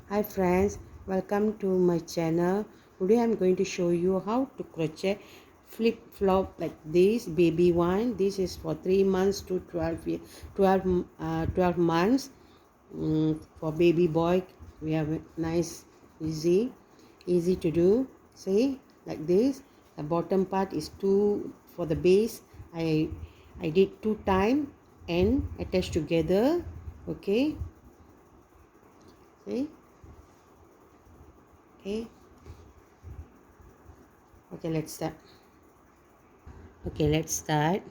Hi friends, welcome to my channel. Today I'm going to show you how to crochet flip flop like this baby one. This is for 3 months to 12 months. For baby boy we have a nice easy to do. See, like this. The bottom part is 2 for the base. I did 2 times and attach together. Okay, see. Okay, let's start. Let's start.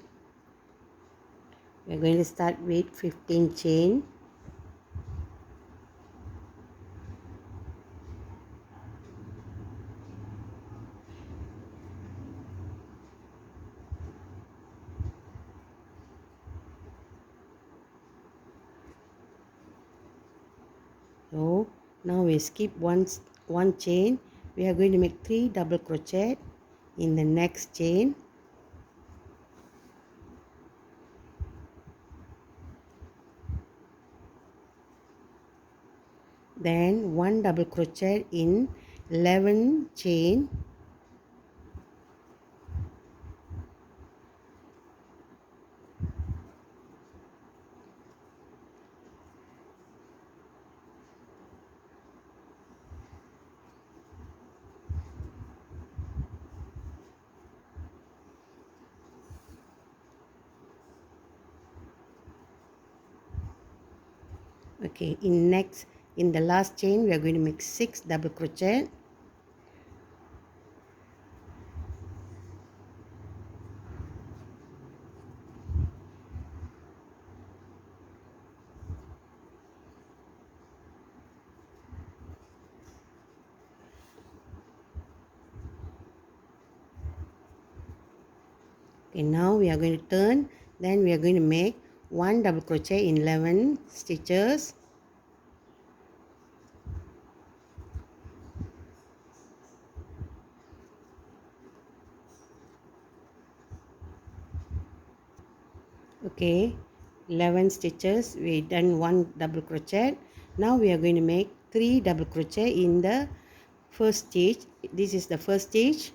We're going to start with 15 chain. So now we skip one chain. We are going to make 3 double crochet in the next chain. Then 1 double crochet in 11 chain. Okay, in the last chain we are going to make 6 double crochet. Okay, now we are going to turn. Then we are going to make 1 double crochet in 11 stitches. Okay, 11 stitches. We done 1 double crochet. Now we are going to make 3 double crochet in the first stitch. This is the first stitch.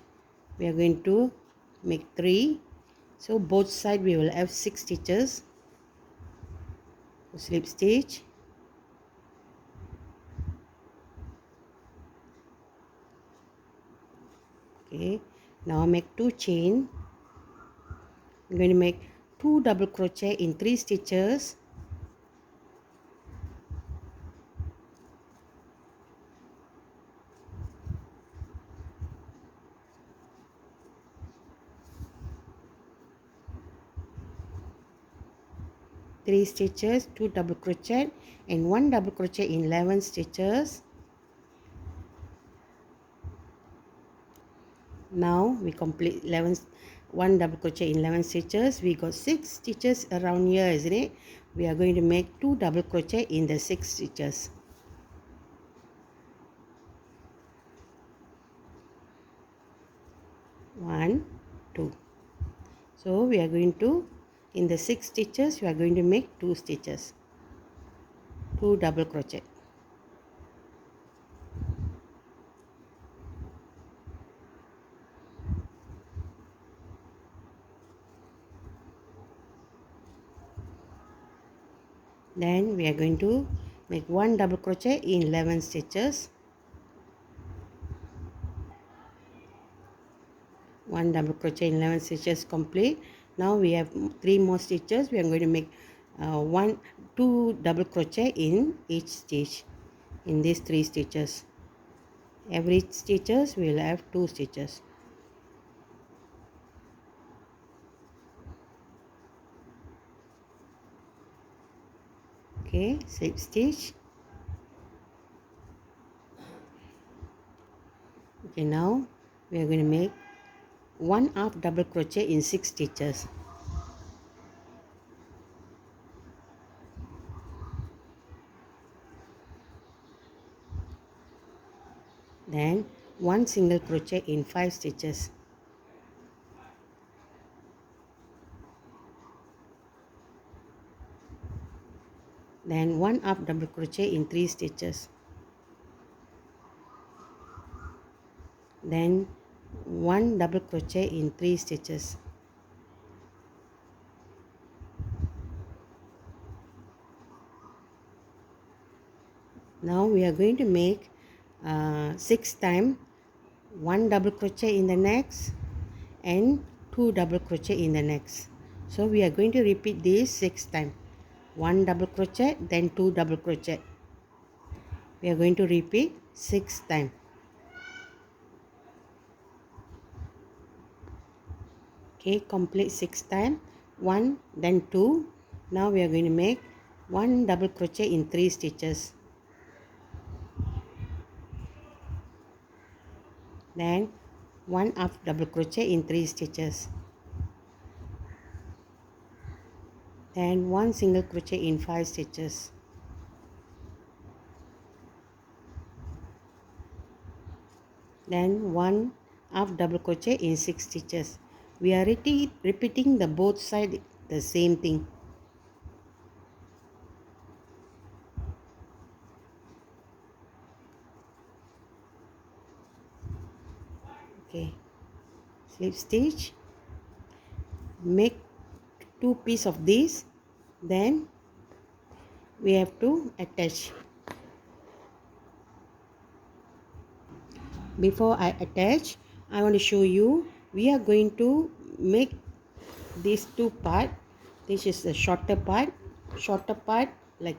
We are going to make 3. So both sides we will have 6 stitches. Slip stitch. Okay, now make 2 chain. I'm going to make 2 double crochet in 3 stitches. Three stitches, 2 double crochet and 1 double crochet in 11 stitches. Now we complete 1 double crochet in 11 stitches. We got 6 stitches around here, isn't it? We are going to make 2 double crochet in the 6 stitches. 1, 2. So we are going to, in the 6 stitches we are going to make 2 stitches, 2 double crochet. Then we are going to make 1 double crochet in 11 stitches. 1 double crochet in 11 stitches complete. Now we have 3 more stitches. We are going to make 2 double crochet in each stitch in these 3 stitches. Every stitches we will have 2 stitches. Okay, slip stitch. Okay, now we are going to make 1/2 double crochet in 6 stitches. Then 1 single crochet in 5 stitches. Then 1/2 double crochet in 3 stitches. then 1 double crochet in 3 stitches. Now we are going to make 6 times 1 double crochet in the next and 2 double crochet in the next. So we are going to repeat this 6 times. 1 double crochet, then 2 double crochet. We are going to repeat 6 times. Okay, complete 6 times. 1, then 2. Now we are going to make 1 double crochet in 3 stitches. Then 1 half double crochet in 3 stitches. Then 1 single crochet in 5 stitches. Then 1 half double crochet in 6 stitches. We are repeating the both side the same thing. Okay, slip stitch, make 2 pieces of this, then we have to attach. Before I attach, I want to show you, we are going to make these 2 parts. This is the shorter part like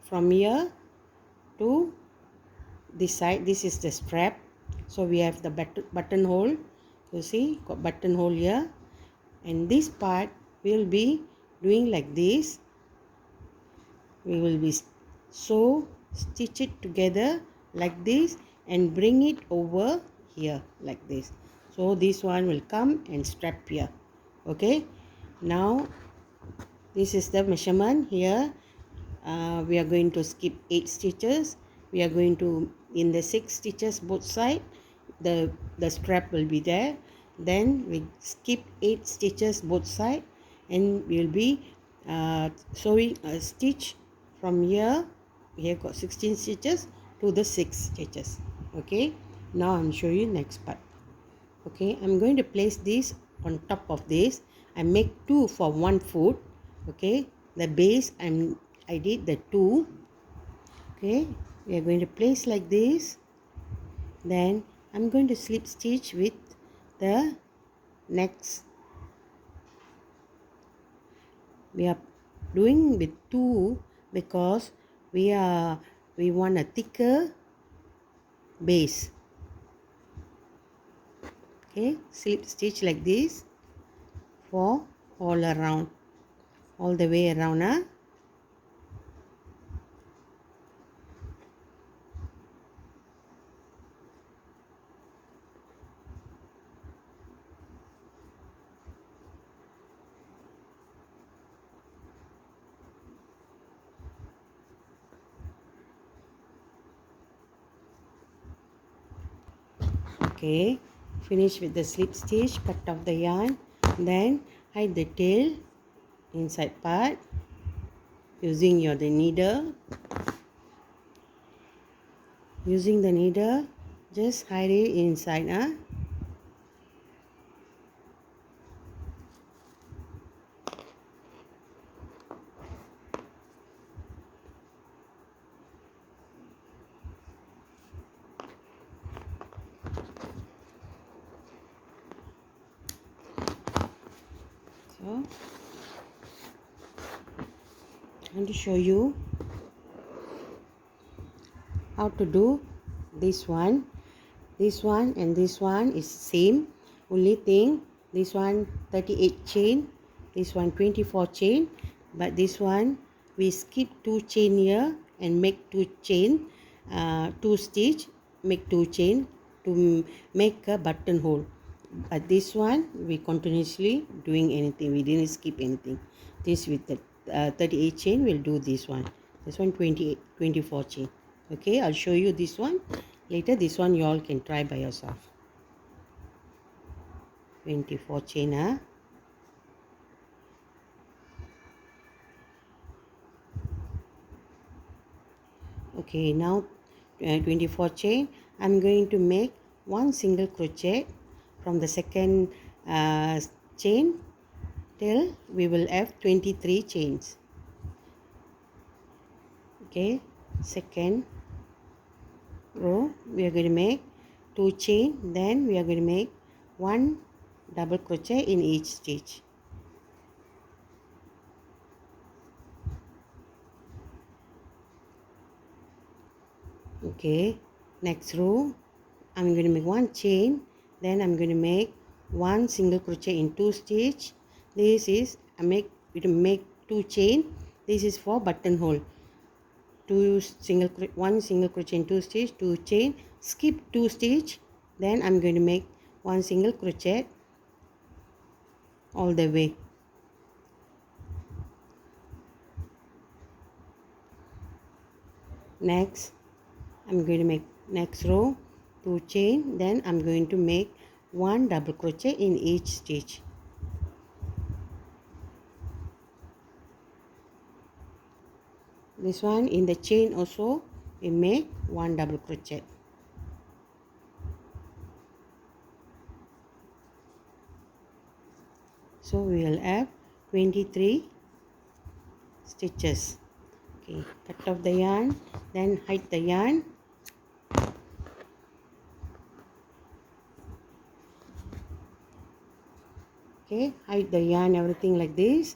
from here to this side. This is the strap. So we have the buttonhole. You see, got buttonhole here, and this part will be doing like this. We will be stitch it together like this and bring it over here like this. So this one will come and strap here. Okay, now this is the measurement here. We are going to skip 8 stitches. We are going to, in the 6 stitches both side, the strap will be there. Then we skip 8 stitches both side, and we will be sewing a stitch from here. We have got 16 stitches to the 6 stitches. Okay, now I'm showing you next part. Okay, I'm going to place this on top of this. I make 2 for 1 foot. Okay, the base I did the 2. Okay, we are going to place like this. Then I'm going to slip stitch with the next. We are doing with 2 because we want a thicker base. Okay, slip stitch like this for all around, all the way around. Okay, finish with the slip stitch, cut off the yarn, then hide the tail inside part using the needle. Using the needle, just hide it inside. So I want to show you how to do this one. This one and this one is same. Only thing, this one 38 chain, this one 24 chain, but this one we skip 2 chain here and make 2 chain, 2 stitch, make 2 chain to make a buttonhole. But this one we continuously doing anything, we didn't skip anything. This with the 38 chain we'll do this one. This one 24 chain. Okay, I'll show you this one later. This one you all can try by yourself. 24 chain. Okay, now 24 chain. I'm going to make one single crochet from the second chain till we will have 23 chains. Okay, second row we are going to make 2 chain, then we are going to make 1 double crochet in each stitch. Okay, next row I'm going to make 1 chain, then I'm going to make 1 single crochet in 2 stitch. This is make 2 chain. This is for buttonhole. 1 single crochet in 2 stitch, 2 chain, skip 2 stitch, then I'm going to make 1 single crochet all the way. Next I'm going to make next row 2 chain, then I'm going to make 1 double crochet in each stitch. This one in the chain also we make 1 double crochet. So we will have 23 stitches. Okay, cut off the yarn, then hide the yarn. Okay, hide the yarn, everything like this.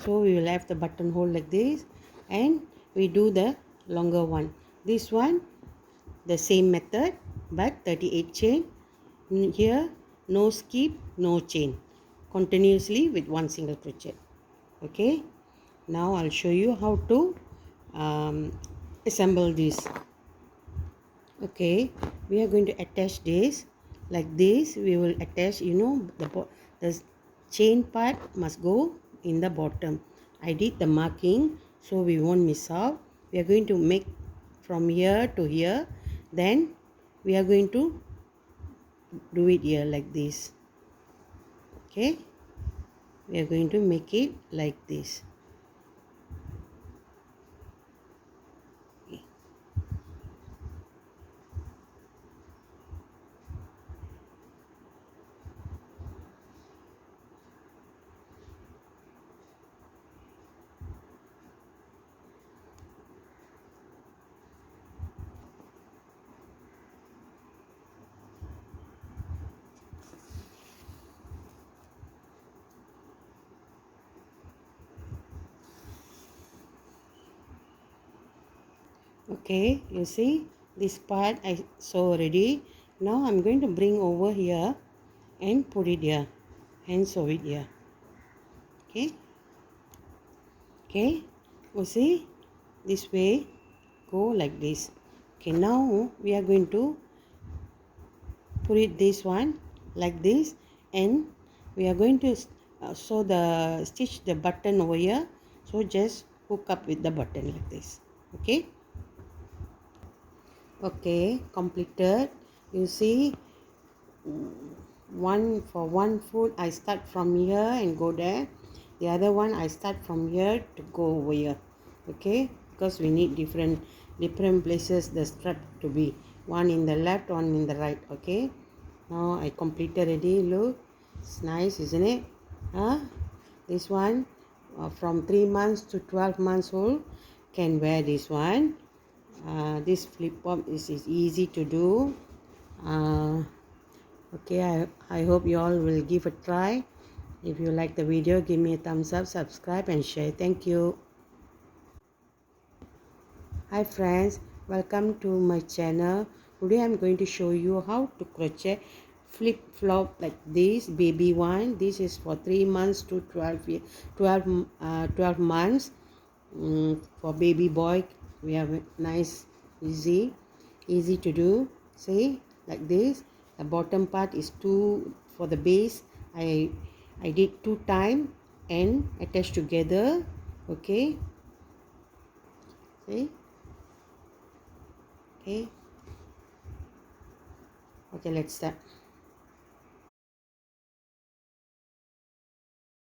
So we will have the buttonhole like this, and we do the longer one. This one the same method but 38 chain. Here no skip, no chain, continuously with 1 single crochet. Okay, now I'll show you how to assemble this. Okay, we are going to attach this like this. We will attach, the chain part must go in the bottom. I did the marking so we won't miss out. We are going to make from here to here, then we are going to do it here like this. Okay, we are going to make it like this. Okay, you see this part I sew already. Now I'm going to bring over here and put it here and sew it here. Okay, you see this way, go like this. Okay, now we are going to put it this one like this, and we are going to sew the stitch the button over here. So just hook up with the button like this. Okay, completed. You see, one foot I start from here and go there. The other one I start from here to go over here. Okay, because we need different places the strap to be. One in the left, one in the right. Okay, now I completed already. Look, it's nice, isn't it? This one from 3 months to 12 months old can wear this one. This flip flop is easy to do. Okay, I hope you all will give a try. If you like the video, give me a thumbs up, subscribe and share. Thank you. Hi friends, welcome to my channel. Today I'm going to show you how to crochet flip flop like this, baby one. This is for 3 months to 12 months. For baby boy, we have nice, easy to do. See, like this. The bottom part is 2 for the base. I did 2 times and attached together. Okay, see. Okay, let's start.